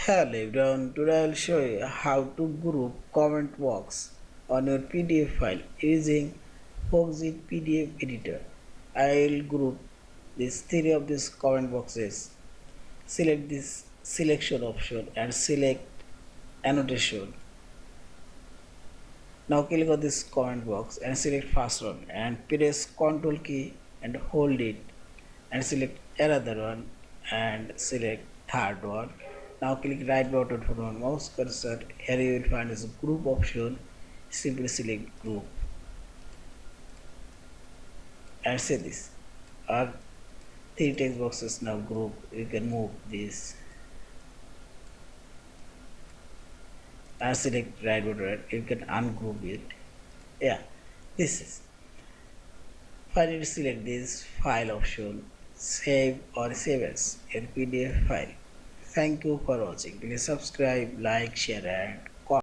Hello everyone, today I will show you how to group comment box on your PDF file using Foxit PDF Editor. I will group these three of these comment boxes. Select this selection option and select annotation. Now click on this comment box and select first one and press Ctrl key and hold it and select another one and select third one. Now click right button for one mouse cursor. Here you will find this group option. Simply select group and say this. Our three text boxes now group. You can move this and select right button. You can ungroup it. Yeah, this is. Finally select this file option, save or save as in PDF file. Thank you for watching. Please subscribe, like, share and